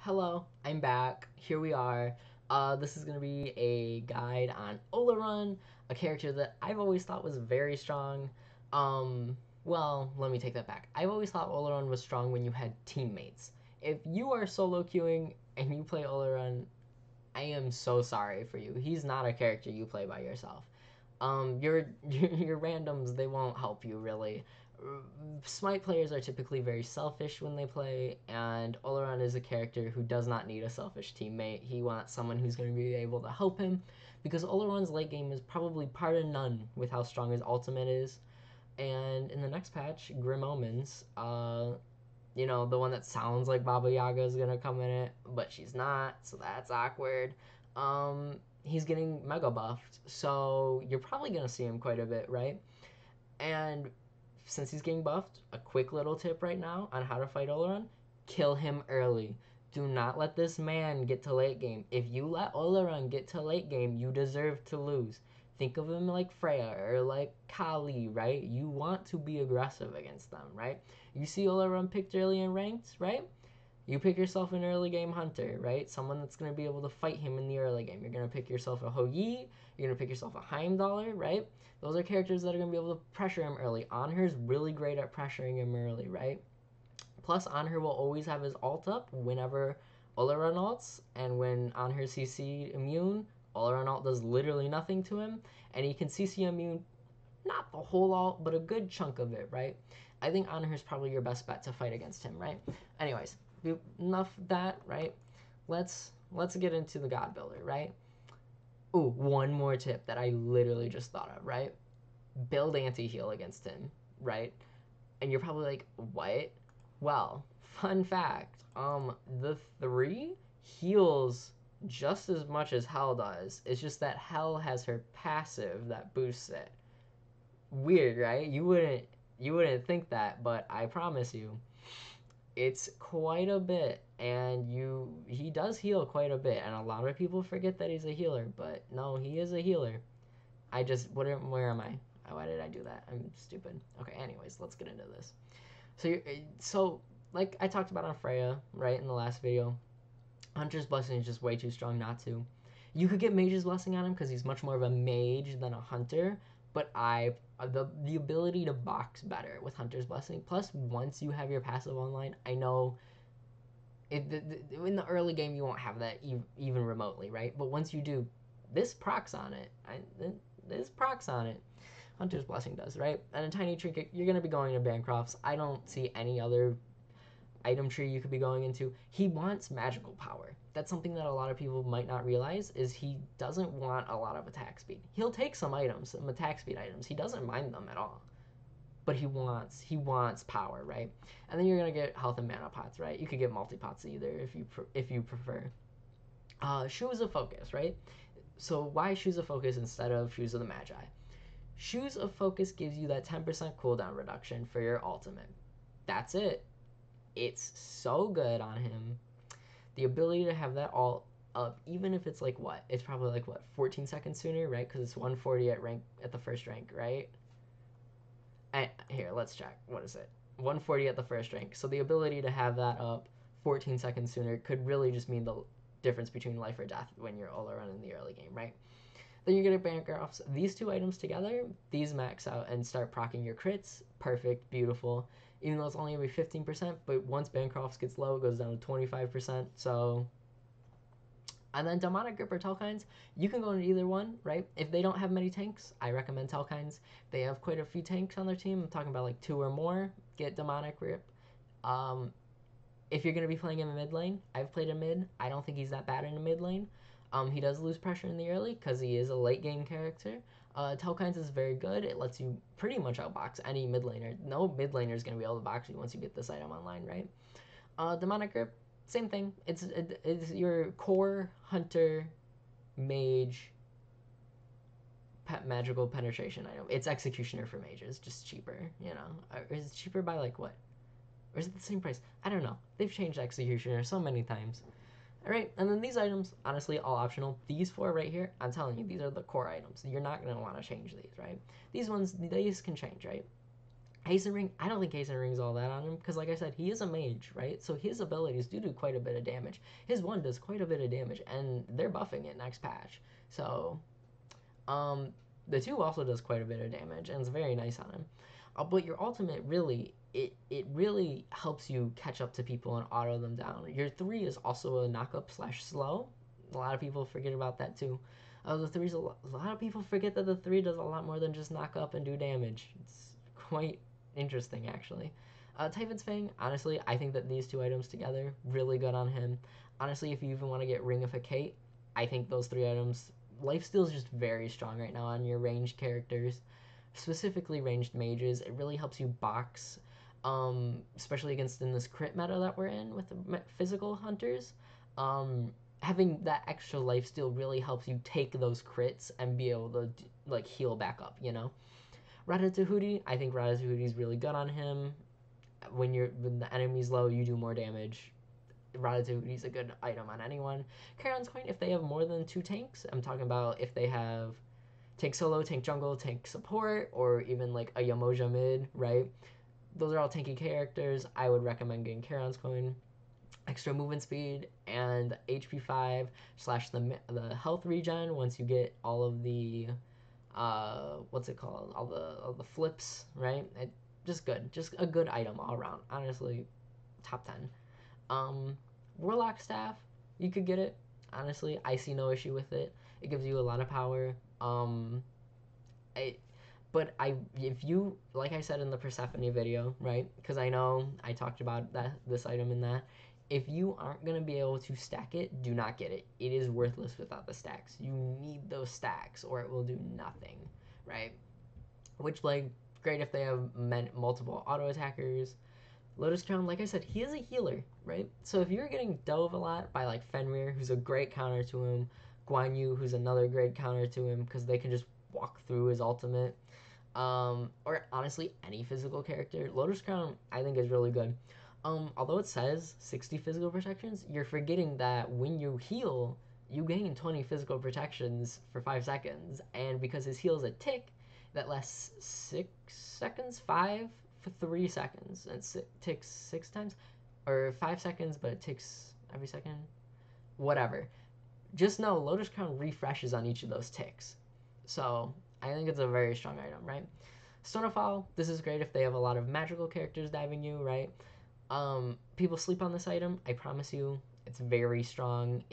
Hello, I'm back. Here we are. This is going to be a guide on Olorun, a character that I've always thought was very strong. Well, let me take that back. I've always thought Olorun was strong when you had teammates. If you are solo queuing and you play Olorun, I am so sorry for you. He's not a character you play by yourself. Your randoms, they won't help you really. Smite players are typically very selfish when they play, and Olorun is a character who does not need a selfish teammate. He wants someone who's going to be able to help him, because Olorun's late game is probably part of none with how strong his ultimate is. And in the next patch, Grim Omens, the one that sounds like Baba Yaga is gonna come in it, but she's not, so that's awkward. He's getting mega buffed, so you're probably gonna see him quite a bit, right? And since he's getting buffed, a quick little tip right now on how to fight Olorun: kill him early. Do not let this man get to late game. If you let Olorun get to late game, you deserve to lose. Think of him like Freya or like Kali, right? You want to be aggressive against them, right? You see Olorun picked early in ranked, right? You pick yourself an early game hunter, right? Someone that's going to be able to fight him in the early game. You're going to pick yourself a Hoyi. You're going to pick yourself a Heimdallr, right? Those are characters that are going to be able to pressure him early. Anhur's really great at pressuring him early, right? Plus, Anhur will always have his ult up whenever Olorun ults, and when Anhur CC immune, Olorun ult does literally nothing to him, and he can CC immune not the whole ult, but a good chunk of it, right? I think Anhur's probably your best bet to fight against him, right? Anyways, enough of that, right? Let's get into the God Builder, right? Ooh, one more tip that I literally just thought of, right? Build anti-heal against him, right? And you're probably like, what? Well, fun fact, the 3 heals just as much as Hell does. It's just that Hell has her passive that boosts it. Weird, right? You wouldn't think that, but I promise you, it's quite a bit, and he does heal quite a bit, and a lot of people forget that he's a healer, but no, he is a healer. I just wouldn't. Where am I? Why did I do that? I'm stupid. Okay, anyways, let's get into this. So like I talked about on Freya, right, in the last video, Hunter's Blessing is just way too strong not to. You could get Mage's Blessing on him because he's much more of a mage than a hunter, but the ability to box better with Hunter's Blessing. Plus, once you have your passive online, I know in the early game you won't have that even remotely, right? But once you do, this procs on it. This procs on it. Hunter's Blessing does, right? And a tiny trinket, you're gonna be going to Bancroft's. I don't see any other item tree you could be going into. He wants magical power. That's something that a lot of people might not realize, is he doesn't want a lot of attack speed. He'll take some items, some attack speed items. He doesn't mind them at all. But he wants power, right? And then you're gonna get health and mana pots, right? You could get multi pots either if you prefer. Shoes of Focus, right? So why Shoes of Focus instead of Shoes of the Magi? Shoes of Focus gives you that 10% cooldown reduction for your ultimate. That's it. It's so good on him. The ability to have that all up, even if it's like what? It's probably like what, 14 seconds sooner, right? Because it's 140 at the first rank, right? Here, let's check. What is it? 140 at the first rank. So the ability to have that up 14 seconds sooner could really just mean the difference between life or death when you're all around in the early game, right? Then you're gonna Bancrofts. These two items together, these max out and start proccing your crits. Perfect, beautiful. Even though it's only gonna be 15%, but once Bancrofts gets low, it goes down to 25%. So, and then Demonic Grip or Telkines, you can go into either one, right? If they don't have many tanks, I recommend Telkines. They have quite a few tanks on their team. I'm talking about like 2 or more. Get Demonic Grip. Um, if you're going to be playing him in mid lane, I've played him mid. I don't think he's that bad in the mid lane. He does lose pressure in the early because he is a late game character. Telkines is very good. It lets you pretty much outbox any mid laner. No mid laner is going to be able to box you once you get this item online, right? Demonic Grip, same thing. It's your core hunter, mage, magical penetration item. It's Executioner for mages, just cheaper, you know. Is it cheaper by like what? Or is it the same price? I don't know. They've changed Executioner so many times. Alright, and then these items, honestly, all optional. These 4 right here, I'm telling you, these are the core items. You're not going to want to change these, right? These ones, these can change, right? Hasten Ring, I don't think Hasten Ring's all that on him because, like I said, he is a mage, right? So his abilities do quite a bit of damage. His one does quite a bit of damage, and they're buffing it next patch. So, um, the two also does quite a bit of damage, and it's very nice on him. But your ultimate really, it really helps you catch up to people and auto them down. Your three is also a knockup slash slow. A lot of people forget about that too. The three's a lot of people forget that the three does a lot more than just knock up and do damage. It's quite interesting actually. Typhon's Fang, honestly, I think that these two items together really good on him. Honestly, if you even want to get Ringificate, I think those three items. Lifesteal is just very strong right now on your ranged characters, specifically ranged mages. It really helps you box, especially against in this crit meta that we're in with the physical hunters. Having that extra lifesteal really helps you take those crits and be able to like heal back up. You know, Ratatouille. I think Ratatouille is really good on him. When the enemy's low, you do more damage. Ratatouille is a good item on anyone. Charon's Coin, if they have more than two tanks, I'm talking about if they have tank solo, tank jungle, tank support, or even like a Yamoja mid, right? Those are all tanky characters. I would recommend getting Charon's Coin. Extra movement speed and HP 5 slash the health regen once you get all of the what's it called, all the flips, right? Just good, just a good item all around. Honestly, top 10. um Warlock Staff, you could get it. Honestly, I see no issue with it. It gives you a lot of power. I but I if you, like I said in the Persephone video, right? Because I know I talked about that this item in that. If you aren't gonna be able to stack it, do not get it. It is worthless without the stacks. You need those stacks, or it will do nothing, right? Which like great if they have multiple auto attackers. Lotus Crown, like I said, he is a healer, right? So if you're getting dove a lot by like Fenrir, who's a great counter to him, Guan Yu, who's another great counter to him because they can just walk through his ultimate, or honestly any physical character, Lotus Crown I think is really good. Although it says 60 physical protections, you're forgetting that when you heal, you gain 20 physical protections for 5 seconds, and because his heal is a tick, that lasts 6 seconds, 5 for 3 seconds, and it ticks 6 times, or 5 seconds, but it ticks every second. Whatever. Just know Lotus Crown refreshes on each of those ticks. So I think it's a very strong item, right? Stonefall, this is great if they have a lot of magical characters diving you, right? People sleep on this item. I promise you, it's very strong.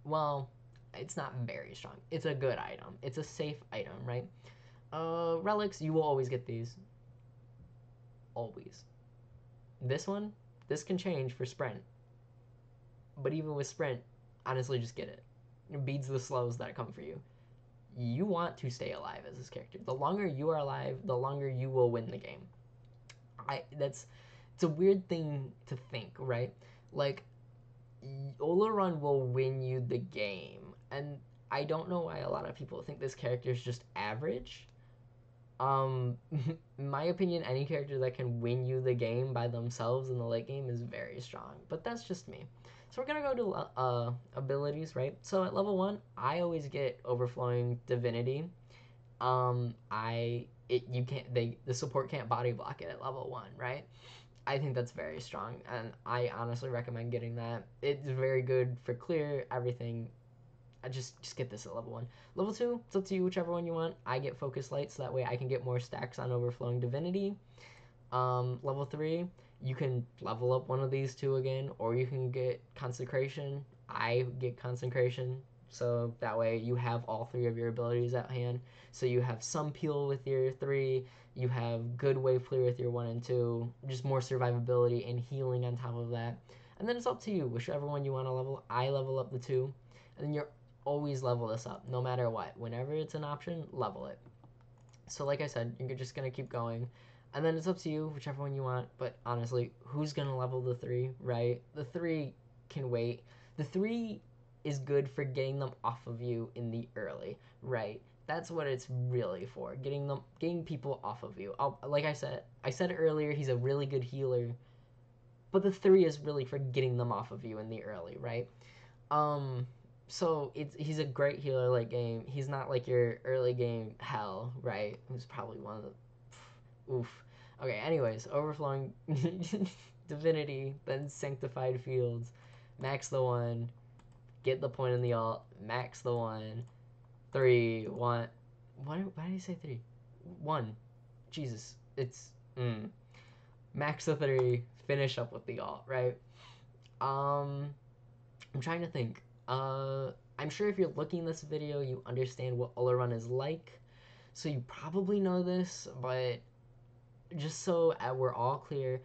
Well, it's not very strong. It's a good item. It's a safe item, right? Relics, you will always get these. Always. This one, this can change for sprint. But even with sprint, honestly, just get it. It beats the slows that come for you. You want to stay alive as this character. The longer you are alive, the longer you will win the game. It's a weird thing to think, right? Like Olorun will win you the game, and I don't know why a lot of people think this character is just average. In my opinion, any character that can win you the game by themselves in the late game is very strong, but that's just me. So we're gonna go to abilities, right? So at level 1, I always get Overflowing Divinity. I it you can't they the support can't body block it at level 1, right? I think that's very strong, and I honestly recommend getting that. It's very good for clear everything. I just get this at level 1. Level 2, it's up to you, whichever one you want. I get Focus Light, so that way I can get more stacks on Overflowing Divinity. Level 3, you can level up one of these two again, or you can get Consecration. I get Consecration, so that way you have all 3 of your abilities at hand. So you have some peel with your 3, you have good wave clear with your 1 and 2, just more survivability and healing on top of that. And then it's up to you, whichever one you want to level. I level up the 2, and then you're always level this up, no matter what. Whenever it's an option, level it. So like I said, you're just going to keep going. And then it's up to you, whichever one you want. But honestly, who's going to level the 3, right? The 3 can wait. The 3 is good for getting them off of you in the early, right? That's what it's really for. Getting people off of you. Like I said earlier, he's a really good healer. But the 3 is really for getting them off of you in the early, right? So he's a great healer late game. He's not like your early game hell, right? Who's probably one of the oof. Okay, anyways, overflowing divinity, then sanctified fields, max the one, get the point in the alt, max the one, three, one. Why did you say three? One. Jesus, it's max the three, finish up with the alt, right? Um, I'm trying to think. I'm sure if you're looking at this video, you understand what Olorun is like, so you probably know this, but just so we're all clear,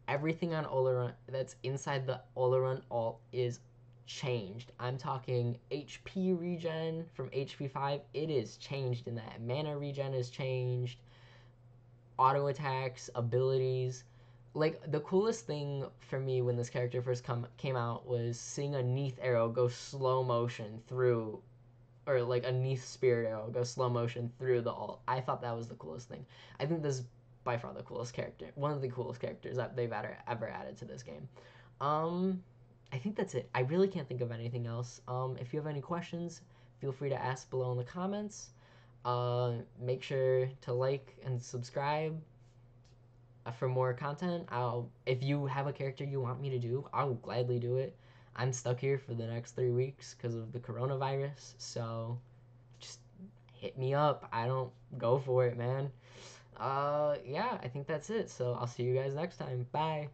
everything on Olorun that's inside the Olorun alt is changed. I'm talking HP regen from HP 5. It is changed in that. Mana regen is changed. Auto attacks, abilities. Like the coolest thing for me when this character first came out was seeing a Neath arrow go slow motion through, or like a Neath spirit arrow go slow motion through the alt. I thought that was the coolest thing. I think this is by far the coolest character, one of the coolest characters that they've ever added to this game. Um, I think that's it. I really can't think of anything else. If you have any questions, feel free to ask below in the comments. Make sure to like and subscribe for more content. If you have a character you want me to do, I'll gladly do it. I'm stuck here for the next 3 weeks because of the coronavirus, so just hit me up. I don't go for it, man. Yeah, I think that's it. So I'll see you guys next time. Bye.